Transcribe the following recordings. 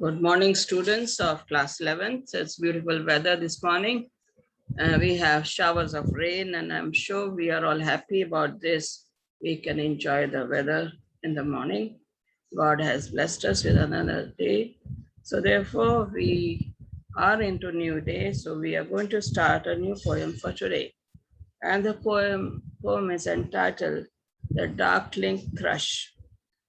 Good morning, students of class 11th. It's beautiful weather this morning. We have showers of rain, and I'm sure we are all happy about this. We can enjoy the weather in the morning. God has blessed us with another day. So therefore, we are into new day. So we are going to start a new poem for today. And the poem is entitled The Darkling Thrush.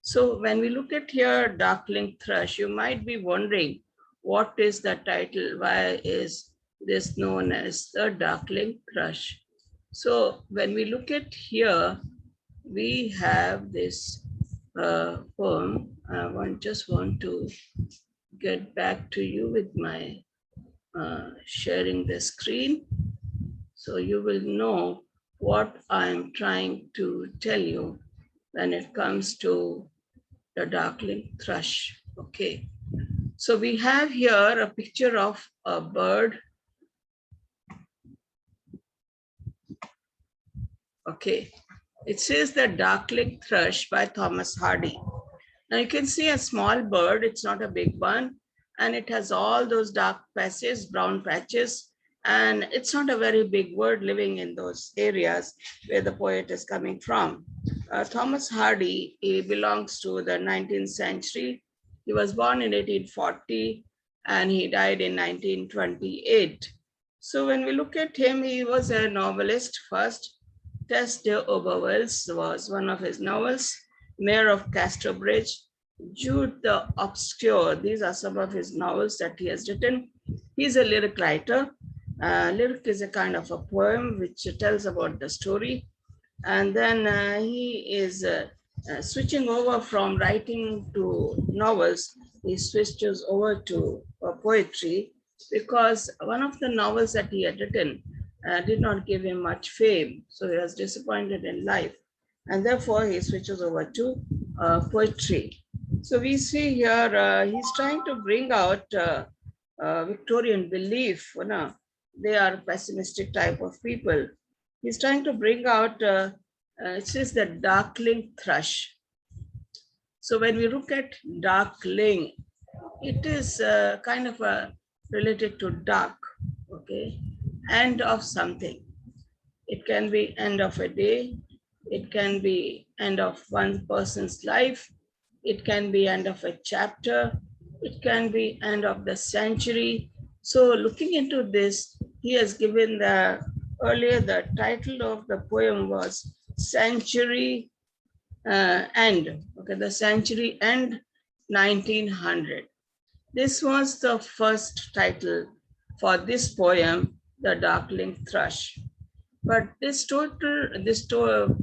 So when we look at here, Darkling Thrush, you might be wondering, what is the title? Why is this known as the Darkling Thrush? So when we look at here, we have this poem. Just want to get back to you with my sharing the screen. So you will know what I'm trying to tell you when it comes to the Darkling Thrush. Okay, so we have here a picture of a bird. Okay, it says the Darkling Thrush by Thomas Hardy. Now you can see a small bird, it's not a big one, and it has all those dark patches, brown patches, and it's not a very big bird living in those areas where the poet is coming from. Thomas Hardy, he belongs to the 19th century. He was born in 1840 and he died in 1928. So when we look at him, he was a novelist first. Tess de Oberwels was one of his novels. Mayor of Casterbridge, Jude the Obscure. These are some of his novels that he has written. He's a lyric writer. Lyric is a kind of a poem which tells about the story. And then he is switching over from writing to novels. He switches over to poetry because one of the novels that he had written did not give him much fame. So he was disappointed in life. And therefore, he switches over to poetry. So we see here, he's trying to bring out Victorian belief. You know, they are pessimistic type of people. He's trying to bring out, it says the Darkling Thrush. So when we look at Darkling, it is kind of related to dark, okay, end of something. It can be end of a day. It can be end of one person's life. It can be end of a chapter. It can be end of the century. So looking into this, he has given earlier the title of the poem was Century End. Okay, the century end 1900. This was the first title for this poem, The Darkling Thrush. But this title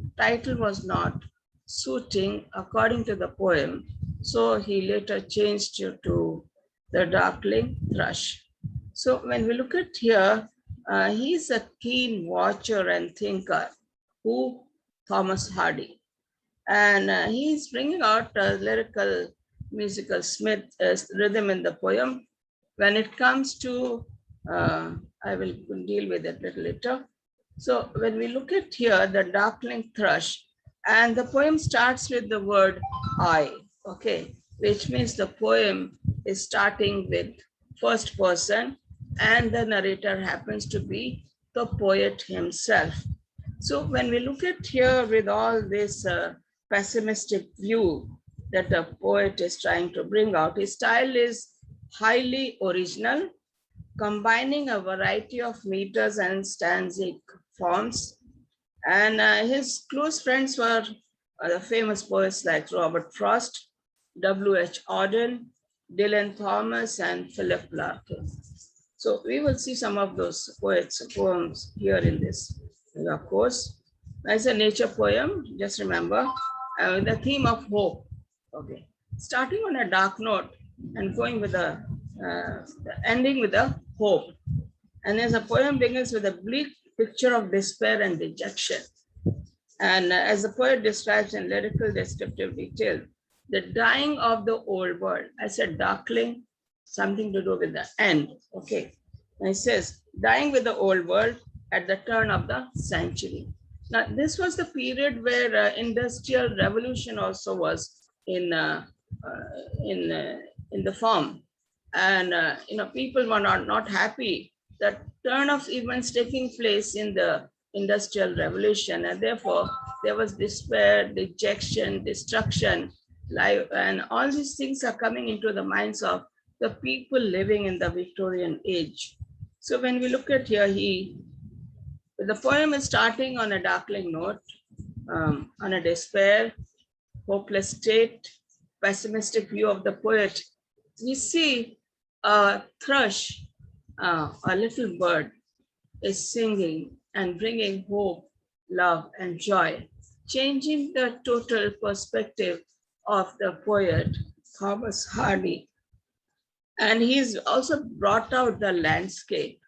was not suiting according to the poem. So he later changed it to The Darkling Thrush. So when we look at here, he's a keen watcher and thinker. Who? Thomas Hardy. And he's bringing out a lyrical, musical rhythm in the poem. When it comes to, I will deal with it a little later. So when we look at here, the Darkling Thrush, and the poem starts with the word I, okay, which means the poem is starting with first person, and the narrator happens to be the poet himself. So when we look at here with all this pessimistic view that the poet is trying to bring out, his style is highly original, combining a variety of meters and stanzic forms. And his close friends were the famous poets like Robert Frost, W.H. Auden, Dylan Thomas, and Philip Larkin. So we will see some of those poems here in this course. It's a nature poem, just remember, the theme of hope. Okay, starting on a dark note and going with ending with a hope. And as a poem begins with a bleak picture of despair and dejection. And as the poet describes in lyrical descriptive detail, the dying of the old world. I said darkling, something to do with the end. Okay. And it says, dying with the old world at the turn of the century. Now, this was the period where industrial revolution also was in the form. And people were not happy. The turn of events taking place in the industrial revolution, and therefore there was despair, dejection, destruction, life, and all these things are coming into the minds of the people living in the Victorian age. So when we look at here, the poem is starting on a darkling note, on a despair, hopeless state, pessimistic view of the poet. We see a thrush, a little bird, is singing and bringing hope, love, and joy, changing the total perspective of the poet Thomas Hardy. And he's also brought out the landscape.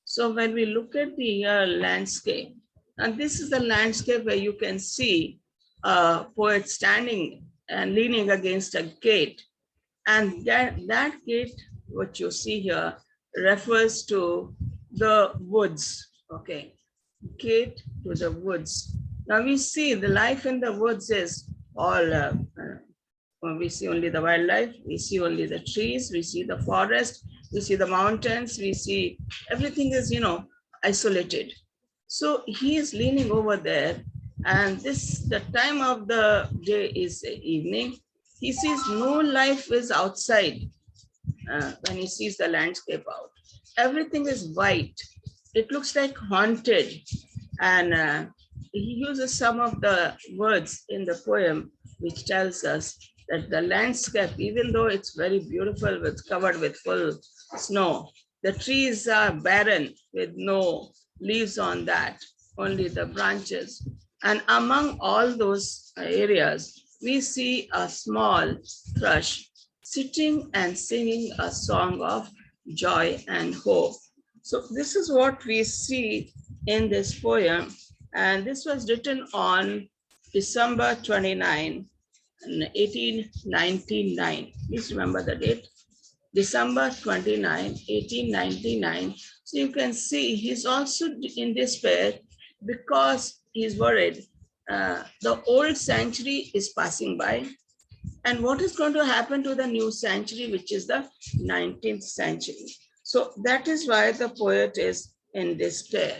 So when we look at the landscape, and this is the landscape where you can see a poet standing and leaning against a gate. And that gate, what you see here, refers to the woods, okay? Gate to the woods. Now we see the life in the woods is all, we see only the wildlife, we see only the trees, we see the forest, we see the mountains, we see everything is, isolated. So he is leaning over there, and the time of the day is evening. He sees no life is outside when he sees the landscape out. Everything is white. It looks like haunted. And he uses some of the words in the poem which tells us that the landscape, even though it's very beautiful, covered with full snow, the trees are barren with no leaves on that, only the branches. And among all those areas, we see a small thrush sitting and singing a song of joy and hope. So this is what we see in this poem. And this was written on December 29, 1899. Please remember the date. December 29, 1899. So you can see he's also in despair because he's worried. The old century is passing by. And what is going to happen to the new century, which is the 19th century? So that is why the poet is in despair.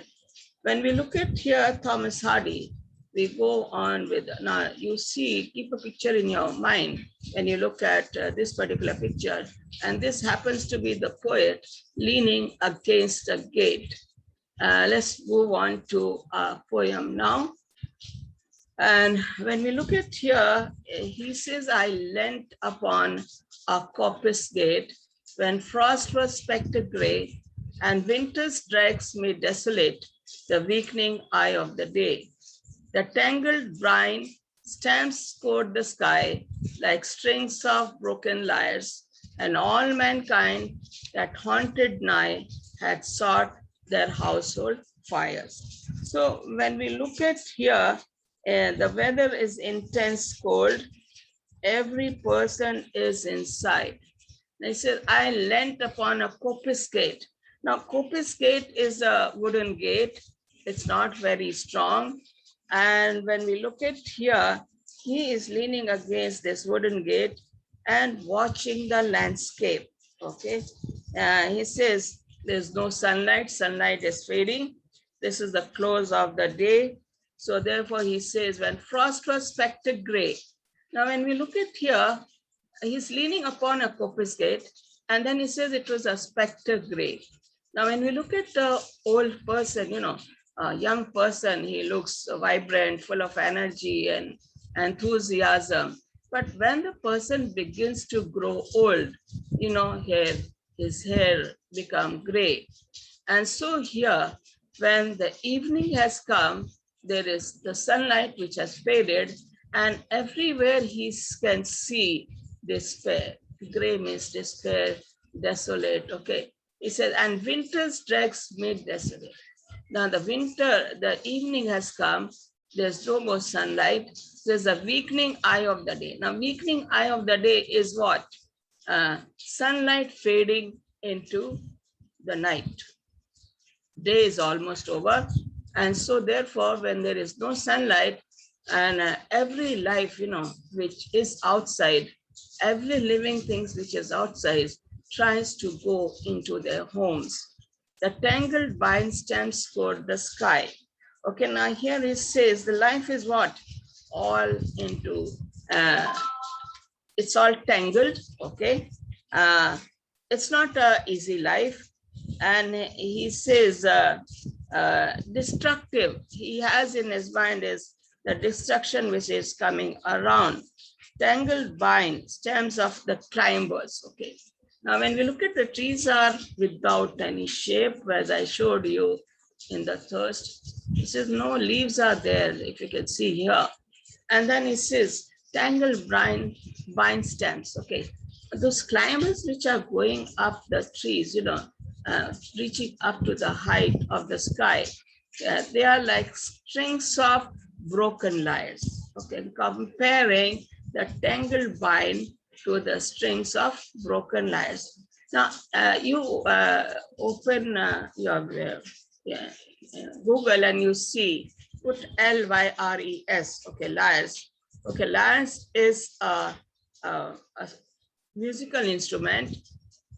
When we look at here, Thomas Hardy, we go on with, now you see, keep a picture in your mind when you look at this particular picture. And this happens to be the poet leaning against a gate. Let's move on to our poem now. And when we look at here, he says, I leant upon a coppice gate when frost was spectre gray and winter's dregs me desolate, the weakening eye of the day. The tangled brine stamps scored the sky like strings of broken lyres, and all mankind that haunted nigh had sought their household fires. So when we look at here, the weather is intense cold. Every person is inside. They said, I leant upon a coppice gate. Now, coppice gate is a wooden gate. It's not very strong. And when we look at here, he is leaning against this wooden gate and watching the landscape, okay? He says, there's no sunlight. Sunlight is fading. This is the close of the day. So therefore he says, when frost was spectre gray. Now when we look at here, he's leaning upon a coppice gate, and then he says it was a spectre gray. Now when we look at the old person, a young person, he looks vibrant, full of energy and enthusiasm. But when the person begins to grow old, his hair become gray. And so here, when the evening has come, there is the sunlight which has faded, and everywhere he can see despair. Gray means despair, desolate, okay? He says, and winter's dregs made desolate. Now the evening has come, there's no more sunlight, there's a weakening eye of the day. Now weakening eye of the day is what? Sunlight fading into the night. Day is almost over. And so therefore, when there is no sunlight, and every life, which is outside, every living thing which is outside tries to go into their homes. The tangled vine stems toward the sky. Okay, now here it says the life is what? All into, it's all tangled, okay? It's not an easy life. And he says destructive. He has in his mind is the destruction which is coming around. Tangled vine, stems of the climbers, okay? Now, when we look at the trees are without any shape, as I showed you in the thirst, it says no leaves are there, if you can see here. And then it says tangled vine stems, okay? Those climbers which are going up the trees, reaching up to the height of the sky, they are like strings of broken lyres, okay? Comparing the tangled vine to the strings of broken lyres. Now, you open your Google and you see, put Lyres, okay, lyres. Okay, lyres is a musical instrument.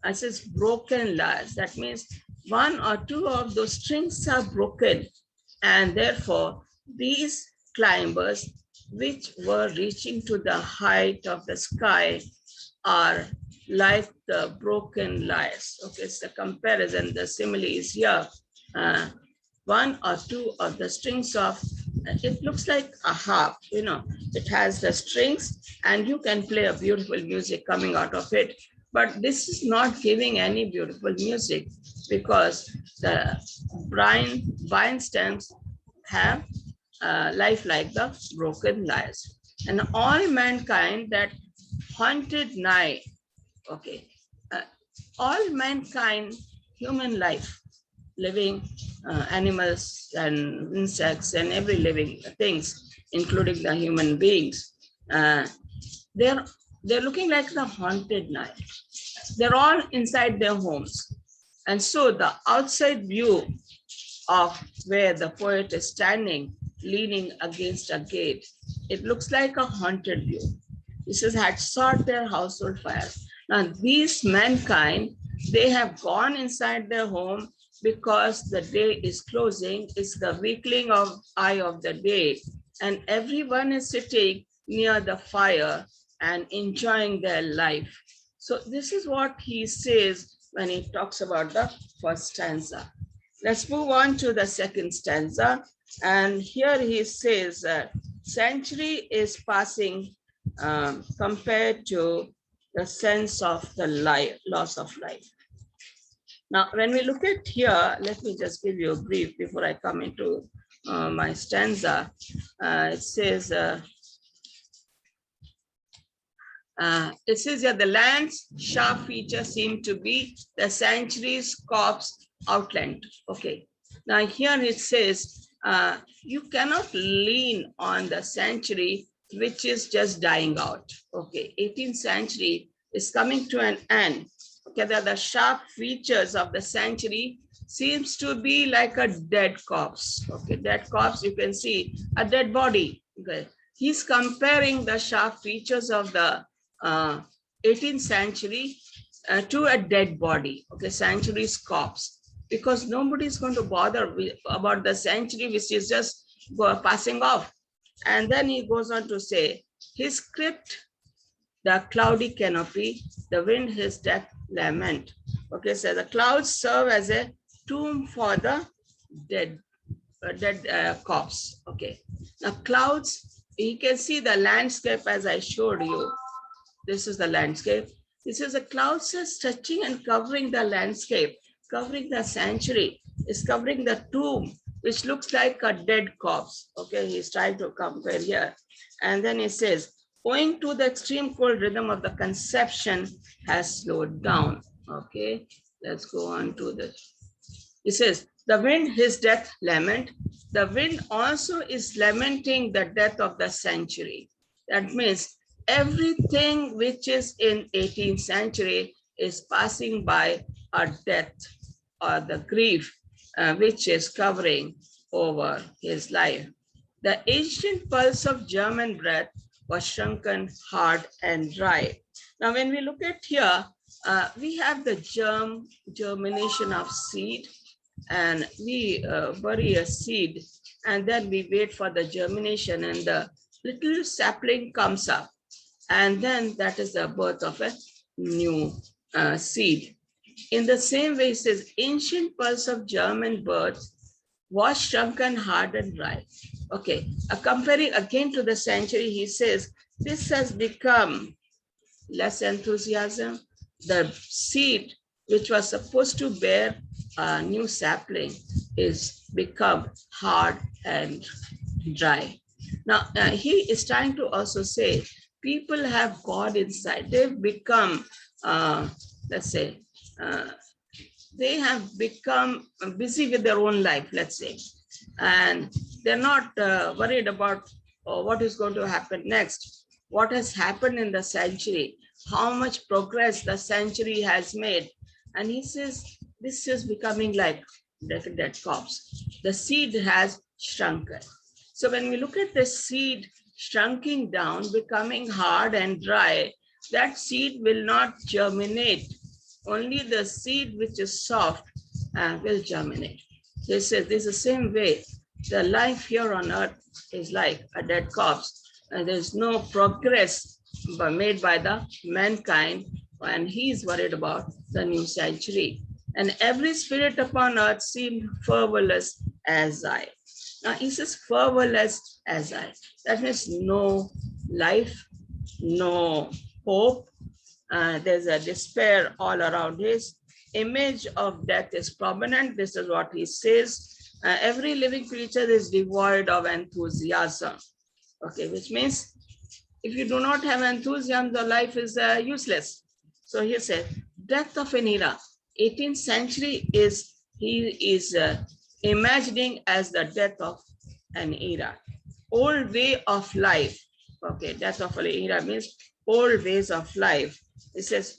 It says broken lyres. That means one or two of those strings are broken, and therefore these climbers which were reaching to the height of the sky are like the broken lyres. Okay, it's a comparison. The simile is here. One or two of the strings of, it looks like a harp, it has the strings and you can play a beautiful music coming out of it. But this is not giving any beautiful music because the vine stems have life like the broken lyres. And all mankind that haunted nigh, okay, all mankind, human life, living animals and insects and every living things, including the human beings, they're looking like the haunted night. They're all inside their homes. And so the outside view of where the poet is standing, leaning against a gate, it looks like a haunted view. He says, had sought their household fire. Now these mankind, they have gone inside their home because the day is closing. It's the weakling of eye of the day. And everyone is sitting near the fire and enjoying their life. So this is what he says when he talks about the first stanza. Let's move on to the second stanza. And here he says, century is passing compared to the sense of the loss of life. Now, when we look at here, let me just give you a brief before I come into my stanza. It says here, the land's sharp features seem to be the century's corpse outlined. Okay. Now here it says, you cannot lean on the century which is just dying out. Okay, 18th century is coming to an end. Okay, the sharp features of the century seems to be like a dead corpse. Okay, dead corpse, you can see a dead body. Okay, he's comparing the sharp features of the 18th century to a dead body. Okay, century's corpse, because nobody's going to bother about the century which is just passing off. And then he goes on to say, his crypt, the cloudy canopy, the wind, his death lament. Okay, so the clouds serve as a tomb for the dead corpse. Okay, now clouds, you can see the landscape as I showed you. This is the landscape. This is the clouds are touching and covering the landscape, covering the century, is covering the tomb, which looks like a dead corpse. Okay, he's trying to compare here. And then he says, owing to the extreme cold rhythm of the conception has slowed down. Okay, let's go on to this. He says, the wind, his death lament. The wind also is lamenting the death of the century. That means everything which is in 18th century is passing by a death or the grief which is covering over his life. The ancient pulse of German breath was shrunken, hard, and dry. Now, when we look at here, We have the germination of seed, and we bury a seed, and then we wait for the germination, and the little sapling comes up, and then that is the birth of a new seed. In the same way, it says, ancient pulse of German birth was shrunken, hard, and dry. Okay, comparing again to the century, he says, this has become less enthusiasm. The seed, which was supposed to bear a new sapling, is become hard and dry. Now, he is trying to also say, people have God inside. They've become, let's say, they have become busy with their own life, let's say, and they're not worried about what is going to happen next, what has happened in the century, how much progress the century has made. And he says, this is becoming like dead corpse. The seed has shrunken. So when we look at the seed shrunking down, becoming hard and dry, that seed will not germinate. Only the seed which is soft will germinate. They said this is the same way. The life here on earth is like a dead corpse, and there's no progress made by the mankind, and he's worried about the new century. And every spirit upon earth seemed fervorless as I. Now he says fervorless as I. That means no life, no hope. There's a despair all around. His image of death is prominent. This is what he says. Every living creature is devoid of enthusiasm. Okay, which means if you do not have enthusiasm, the life is useless. So he said, death of an era. 18th century is, he is imagining as the death of an era. Old way of life. Okay, death of an era means old ways of life. It says,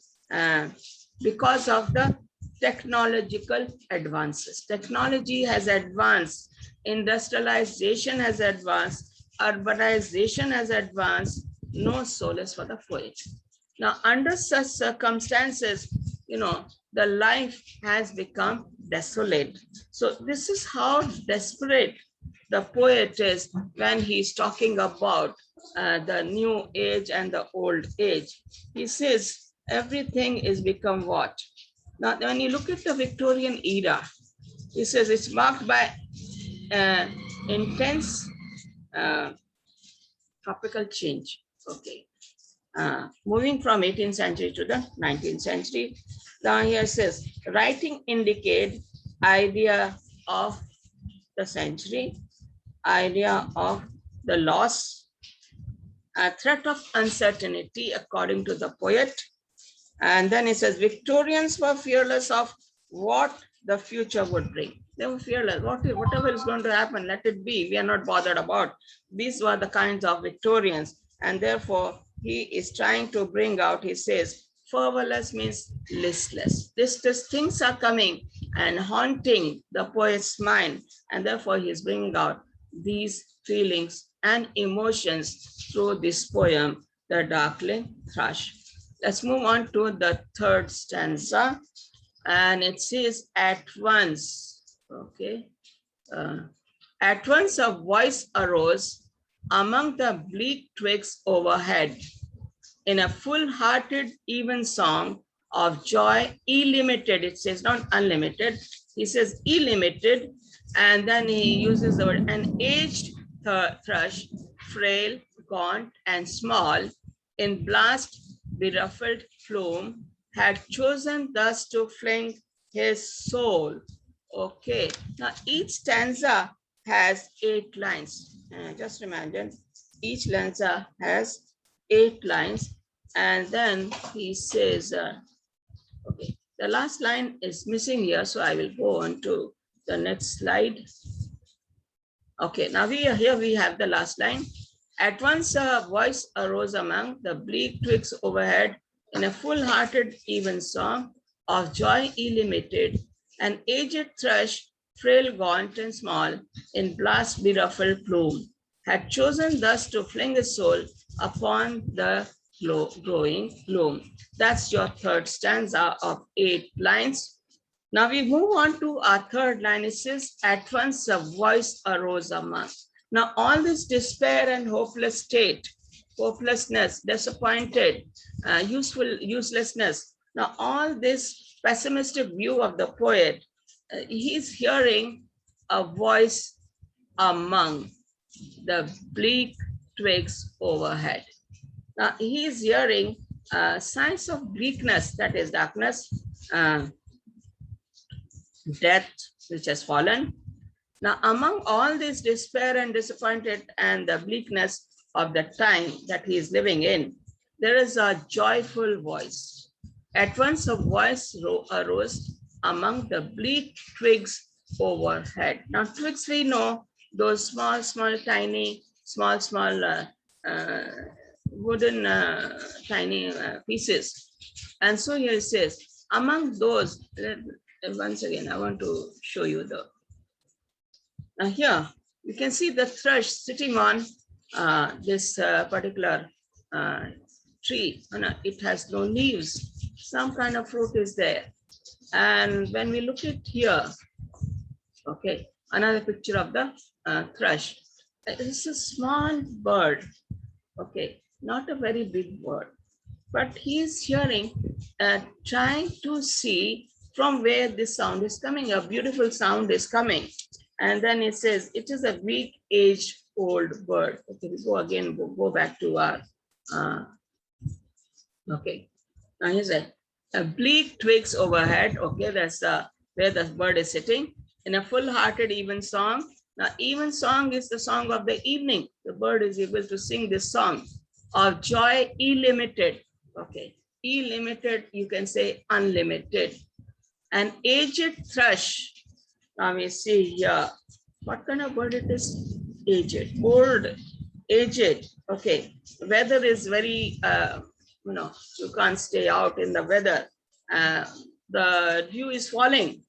because of the technological advances. Technology has advanced, industrialization has advanced, urbanization has advanced, no solace for the poet. Now, under such circumstances, the life has become desolate. So this is how desperate the poet is when he's talking about the new age and the old age. He says everything is become what? Now, when you look at the Victorian era, he says it's marked by intense tropical change. Okay. Moving from 18th century to the 19th century. Now here says, writing indicate idea of the century, idea of the loss, a threat of uncertainty according to the poet. And then it says, Victorians were fearless of what the future would bring. They were fearless. Whatever is going to happen, let it be. We are not bothered about. These were the kinds of Victorians. And therefore, he is trying to bring out, he says, fervorless means listless. Listless things are coming and haunting the poet's mind. And therefore, he is bringing out these feelings and emotions through this poem, The Darkling Thrush. Let's move on to the third stanza. And it says, at once, okay. At once a voice arose among the bleak twigs overhead in a full-hearted, even song of joy, illimited. It says not unlimited. He says illimited. And then he uses the word, an aged thrush, frail, gaunt, and small, in blast beruffled plume, had chosen thus to fling his soul. Okay, now each stanza has 8 lines. Just imagine, each stanza has 8 lines, and then he says, okay, the last line is missing here, so I will go on to the next slide. Okay, now here we have the last line. At once a voice arose among the bleak twigs overhead in a full-hearted even song of joy illimited, an aged thrush, frail, gaunt, and small, in blast beruffled plume, had chosen thus to fling his soul upon the growing gloom. That's your third stanza of 8 lines. Now we move on to our third line. It says, at once a voice arose among. Now all this despair and hopeless state, hopelessness, disappointed, uselessness. Now all this pessimistic view of the poet, he's hearing a voice among the bleak twigs overhead. Now he is hearing signs of bleakness, that is darkness, uh, death which has fallen. Now, among all this despair and disappointed and the bleakness of the time that he is living in, there is a joyful voice. At once a voice arose among the bleak twigs overhead. Now, twigs we know, those small, tiny, small, wooden tiny pieces. And so here it says, among those, once again, I want to show you the, now here, you can see the thrush sitting on this particular tree. It has no leaves. Some kind of fruit is there. And when we look at here, okay, another picture of the thrush. It's a small bird, okay, not a very big bird, but he is hearing, trying to see from where this sound is coming. A beautiful sound is coming. And then it says, it is a weak aged old bird. Okay, we go again, go back to our, okay. Now here's a bleak twigs overhead. Okay, that's where the bird is sitting in a full-hearted even song. Now, even song is the song of the evening. The bird is able to sing this song of joy, illimited. Okay, illimited, you can say unlimited. An aged thrush. Now we see here, what kind of bird it is? Aged, old, aged. Okay, weather is very, you can't stay out in the weather. The dew is falling.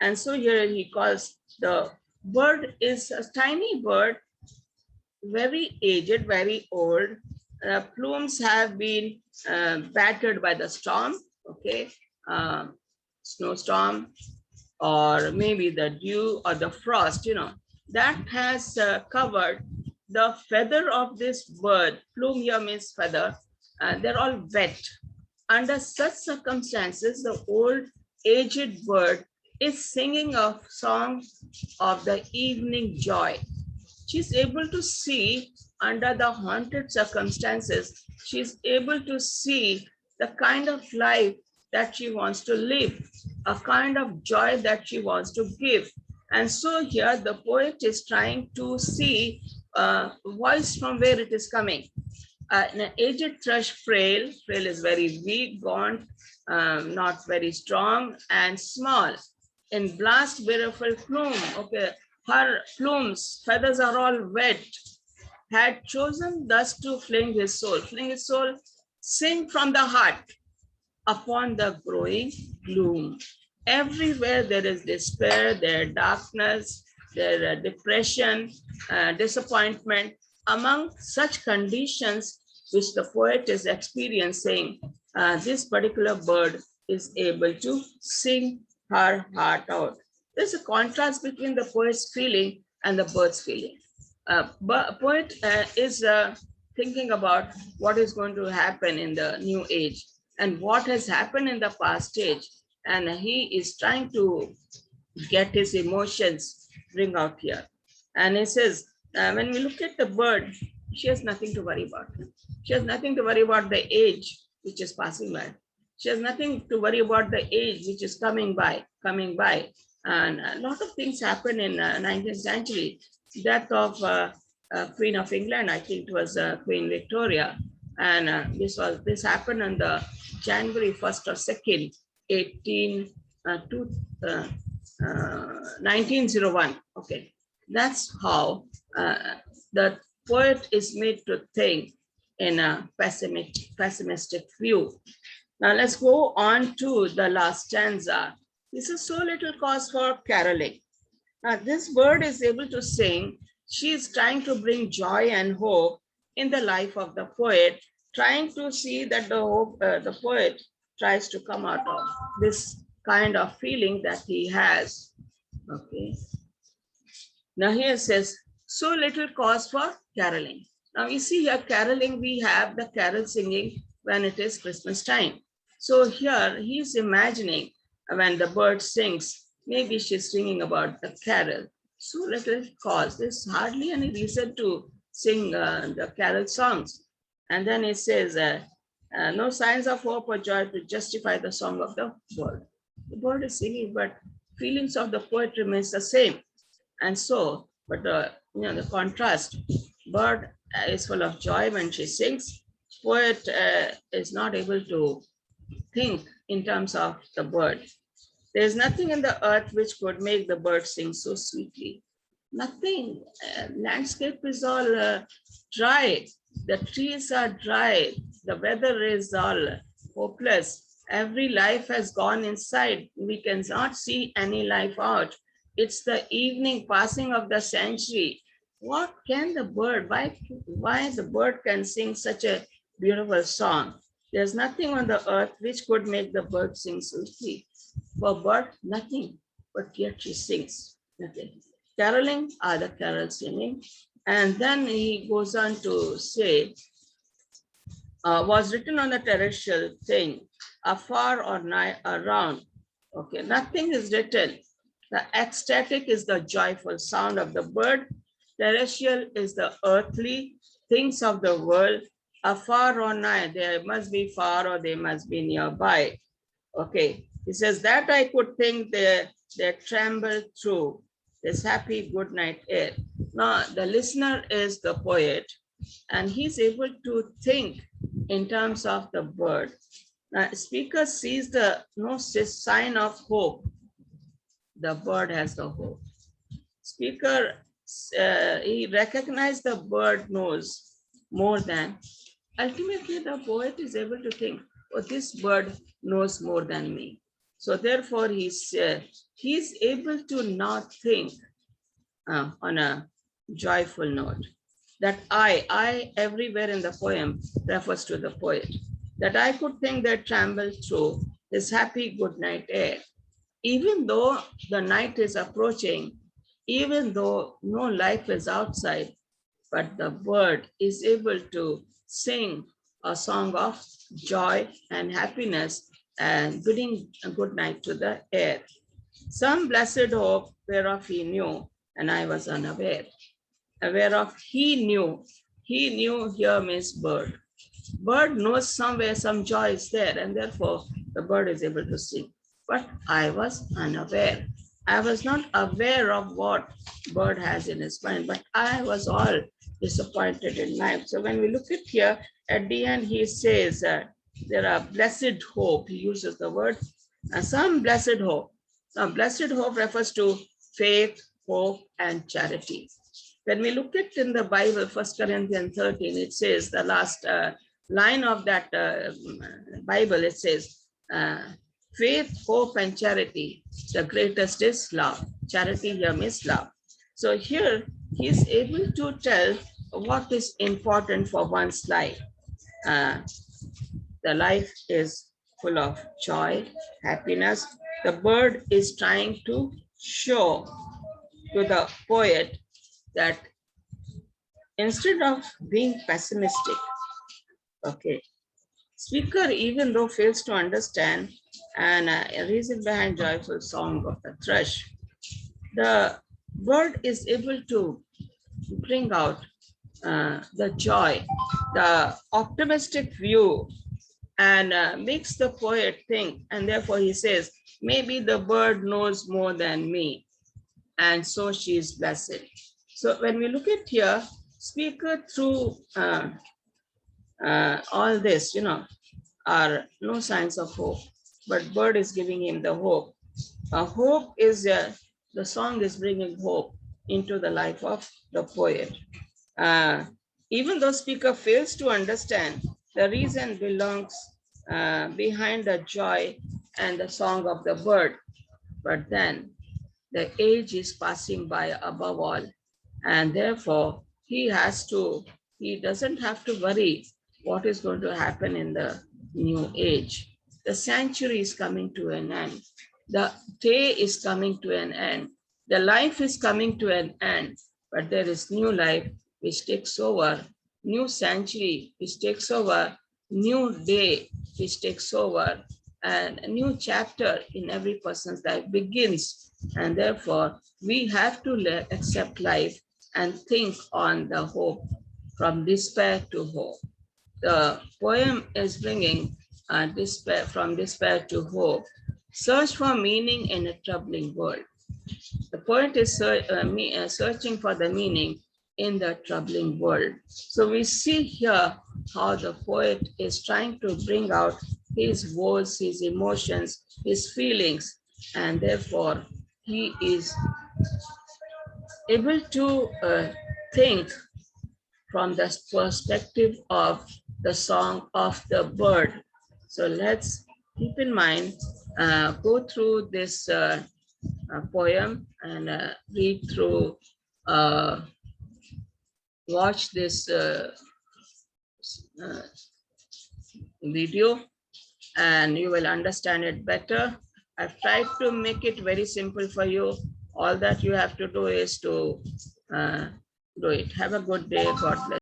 And so here he calls the bird is a tiny bird, very aged, very old. Plumes have been battered by the storm, okay, snowstorm, or maybe the dew or the frost, that has covered the feather of this bird. Plume here means feather. They're all wet. Under such circumstances, the old aged bird is singing a song of the evening joy. She's able to see under the haunted circumstances, she's able to see the kind of life that she wants to live, a kind of joy that she wants to give. And so here the poet is trying to see a voice from where it is coming. An aged thrush, frail is very weak, gaunt, not very strong, and small. In blast beautiful plume, okay, her plumes, feathers are all wet, had chosen thus to fling his soul, sing from the heart upon the growing gloom. Everywhere there is despair, there darkness, there depression, disappointment. Among such conditions which the poet is experiencing, this particular bird is able to sing her heart out. There's a contrast between the poet's feeling and the bird's feeling. Poet is thinking about what is going to happen in the new age and what has happened in the past age. And he is trying to get his emotions bring out here. And he says, when we look at the bird, she has nothing to worry about. She has nothing to worry about the age which is passing by. She has nothing to worry about the age which is coming by. And a lot of things happened in 19th century. Death of Queen of England, I think it was Queen Victoria. And this happened on the January 1st or 2nd, 1901. Okay, that's how the poet is made to think in a pessimistic view. Now let's go on to the last stanza. This is so little cause for caroling. Now this bird is able to sing. She is trying to bring joy and hope in the life of the poet. trying to see that the poet tries to come out of this kind of feeling that he has. Okay. Now here says, so little cause for caroling. Now you see here caroling, we have the carol singing when it is Christmas time. So here he's imagining when the bird sings, maybe she's singing about the carol. So little cause, there's hardly any reason to sing the carol songs. And then it says, no signs of hope or joy to justify the song of the bird. The bird is singing, but feelings of the poet remains the same. And so, but the contrast, bird is full of joy when she sings. Poet is not able to think in terms of the bird. There is nothing in the earth which could make the bird sing so sweetly. Nothing. Landscape is all dry. The trees are dry. The weather is all hopeless. Every life has gone inside. We cannot see any life out. It's the evening passing of the century. What can the bird, why the bird can sing such a beautiful song? There's nothing on the earth which could make the bird sing so sweet. For bird, nothing, but yet she sings. Nothing. Caroling are the carol singing. And then he goes on to say, was written on the terrestrial thing, afar or nigh around. Okay, nothing is written. The ecstatic is the joyful sound of the bird. Terrestrial is the earthly things of the world. Afar or nigh, they must be far or they must be nearby. Okay, he says that I could think they tremble through this happy good night air. Now, the listener is the poet, and he's able to think in terms of the bird. Now, speaker sees the no sign of hope. The bird has the hope. Speaker, he recognized the bird knows more than. Ultimately, the poet is able to think, oh, this bird knows more than me. So therefore, he's able to not think on a joyful note. That I everywhere in the poem refers to the poet. That I could think that tremble through this happy good night air. Even though the night is approaching, even though no life is outside, but the bird is able to sing a song of joy and happiness and bidding a good night to the air. Some blessed hope whereof he knew, and I was unaware. Whereof he knew here means bird. Bird knows somewhere some joy is there, and therefore the bird is able to sing. But I was unaware. I was not aware of what bird has in his mind, but I was all disappointed in life. So when we look at here, at the end, he says that there are blessed hope. He uses the word, some blessed hope. Now, blessed hope refers to faith, hope, and charity. When we look at in the Bible, 1 Corinthians 13, it says the last line of that Bible, it says, faith, hope, and charity. The greatest is love. Charity here means love. So here he is able to tell what is important for one's life. The life is full of joy, happiness. The bird is trying to show to the poet that instead of being pessimistic, okay, speaker, even though fails to understand and a reason behind joyful song of the thrush, the bird is able to bring out the joy, the optimistic view, and makes the poet think. And therefore he says, maybe the bird knows more than me, and so she is blessed. So when we look at here, speaker through all this, are no signs of hope, but bird is giving him the hope. Hope is, the song is bringing hope into the life of the poet. Even though speaker fails to understand, the reason belongs behind the joy and the song of the bird. But then the age is passing by above all, and therefore he doesn't have to worry what is going to happen in the new age. The century is coming to an end. The day is coming to an end. The life is coming to an end, but there is new life which takes over, new century which takes over, new day which takes over, and a new chapter in every person's life begins. And therefore, we have to accept life and think on the hope, from despair to hope. The poem is bringing despair, from despair to hope. Search for meaning in a troubling world. The poet is searching for the meaning in the troubling world. So we see here how the poet is trying to bring out his woes, his emotions, his feelings, and therefore he is able to think from the perspective of the song of the bird. So let's keep in mind, go through this poem and read through, uh, watch this uh, video, and you will understand it better. I've tried to make it very simple for you. All that you have to do is to uh, do it. Have a good day. God bless.